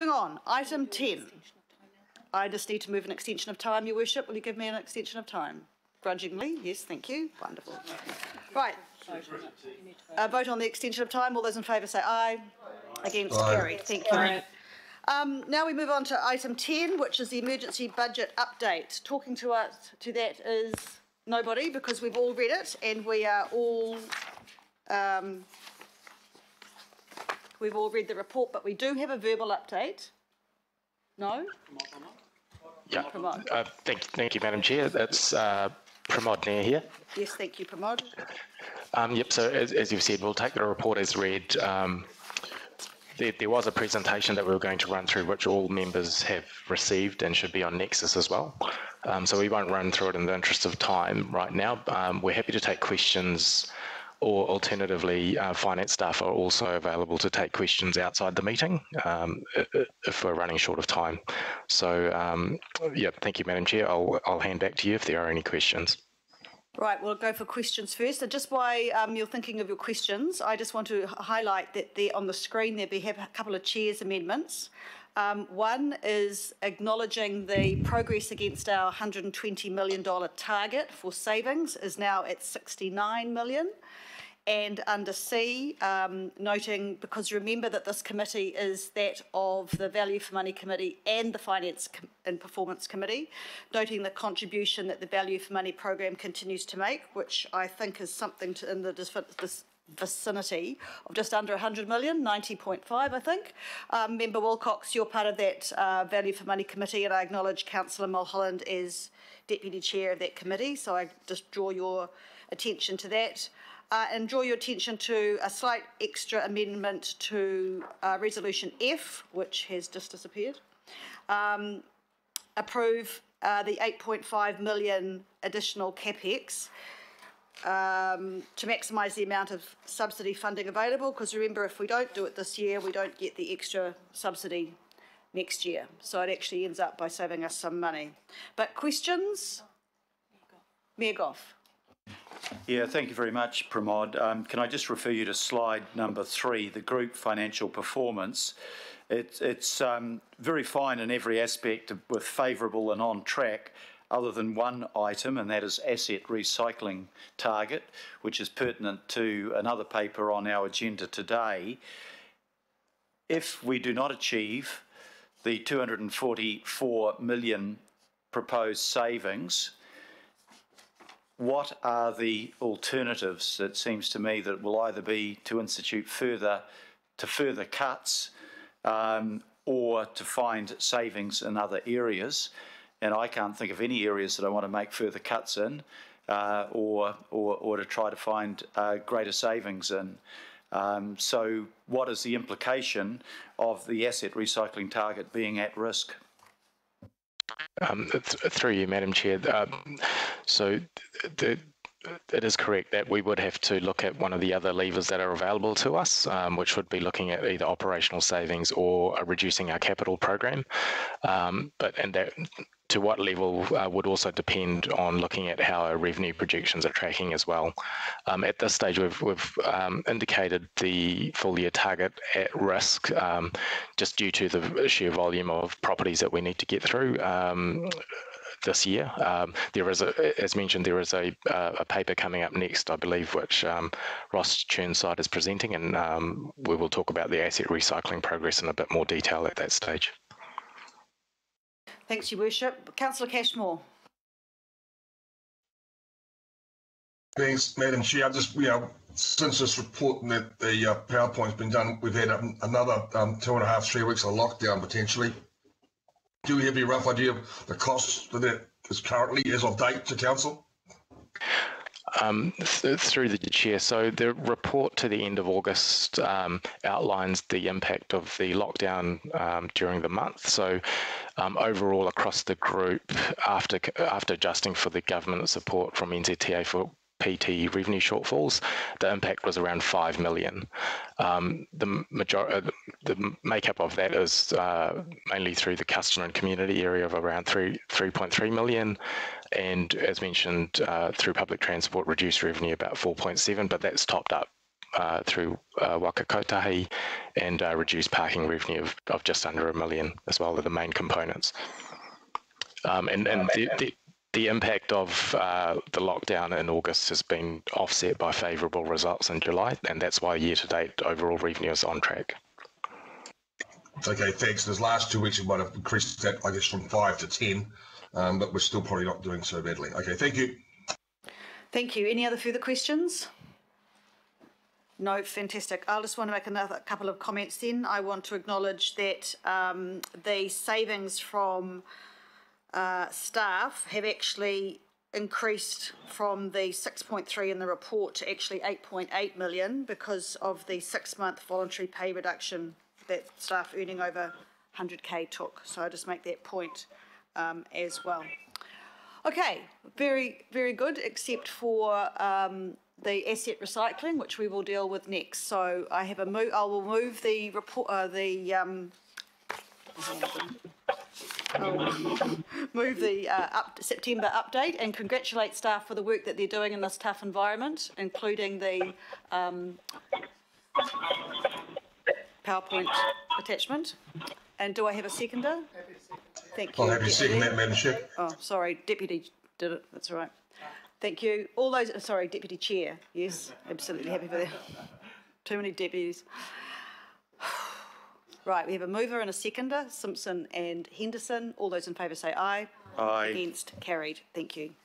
Moving on, item 10. I just need to move an extension of time, Your Worship. Will you give me an extension of time? Grudgingly? Yes, thank you. Wonderful. Right. Vote on the extension of time. All those in favour say aye. Against, carried. Thank you. Now we move on to item 10, which is the emergency budget update. Talking to us to that is nobody, because we've all read it and we are all we've all read the report, but we do have a verbal update. No? Yeah. Thank you, Madam Chair. That's Pramod Nair here. Yes, thank you, Pramod. Yep. So as you've said, we'll take the report as read. There was a presentation that we were going to run through, which all members have received and should be on Nexus as well. So we won't run through it in the interest of time right now. We're happy to take questions, or alternatively, finance staff are also available to take questions outside the meeting if we're running short of time. So, yeah, thank you, Madam Chair. I'll hand back to you if there are any questions. Right, we'll go for questions first. And just while you're thinking of your questions, I just want to highlight that there on the screen there we have a couple of Chair's amendments. One is acknowledging the progress against our $120 million target for savings is now at $69 million. And under C, noting, because remember that this committee is that of the Value for Money Committee and the Finance and Performance Committee, noting the contribution that the Value for Money program continues to make, which I think is something in the vicinity of just under 100 million, 90.5 I think. Member Wilcox, you're part of that Value for Money Committee, and I acknowledge Councillor Mulholland as Deputy Chair of that committee, so I just draw your attention to that. And draw your attention to a slight extra amendment to Resolution F, which has just disappeared. Approve the 8.5 million additional CapEx to maximise the amount of subsidy funding available, because remember, if we don't do it this year, we don't get the extra subsidy next year. So it actually ends up by saving us some money. But questions? Mayor Goff. Yeah, thank you very much, Pramod. Can I just refer you to slide number 3, the group financial performance. It's very fine in every aspect with favourable and on track, other than one item, and that is asset recycling target, which is pertinent to another paper on our agenda today. If we do not achieve the 244 million proposed savings, what are the alternatives? It seems to me that it will either be to institute further cuts or to find savings in other areas. And I can't think of any areas that I want to make further cuts in or to try to find greater savings in. So what is the implication of the asset recycling target being at risk? Through you, Madam Chair. So it is correct that we would have to look at one of the other levers that are available to us, which would be looking at either operational savings or reducing our capital program. And that to what level would also depend on looking at how our revenue projections are tracking as well. At this stage, we've indicated the full year target at risk just due to the sheer volume of properties that we need to get through this year. There is, as mentioned, there is a paper coming up next, I believe, which Ross Churnside is presenting, and we will talk about the asset recycling progress in a bit more detail at that stage. Thanks, Your Worship. Councillor Cashmore. Thanks, Madam Chair. Since this report and that the PowerPoint's been done, we've had another 2.5, 3 weeks of lockdown potentially. Do we have any rough idea of the costs for that is currently as of date to Council? Through the Chair, so the report to the end of August outlines the impact of the lockdown during the month. So overall across the group, after adjusting for the government support from NZTA for PT revenue shortfalls, the impact was around 5 million. The makeup of that is mainly through the customer and community area of around 3.3 million, and as mentioned, through public transport reduced revenue about 4.7, but that's topped up through Waka Kotahi, and reduced parking revenue of just under $1 million as well, are the main components. And the impact of the lockdown in August has been offset by favourable results in July, and that's why year-to-date overall revenue is on track. Okay, thanks. Those last 2 weeks we might have increased that, I guess, from 5 to 10, but we're still probably not doing so badly. Okay, thank you. Thank you. Any other further questions? No, fantastic. I'll just want to make another couple of comments then. I want to acknowledge that the savings from staff have actually increased from the 6.3 in the report to actually 8.8 million because of the 6-month voluntary pay reduction that staff earning over 100k took. So I just make that point as well. Okay, very, very good, except for the asset recycling, which we will deal with next. So I have I will move the report, move the September update and congratulate staff for the work that they're doing in this tough environment, including the PowerPoint attachment. And do I have a seconder? Thank you. I'll have you second that, Madam Chair. Oh, sorry, Deputy did it. That's all right. Thank you. All those, sorry, Deputy Chair. Yes, absolutely happy for that. Too many deputies. Right, we have a mover and a seconder, Simpson and Henderson. All those in favour say aye. Aye. Against, carried. Thank you.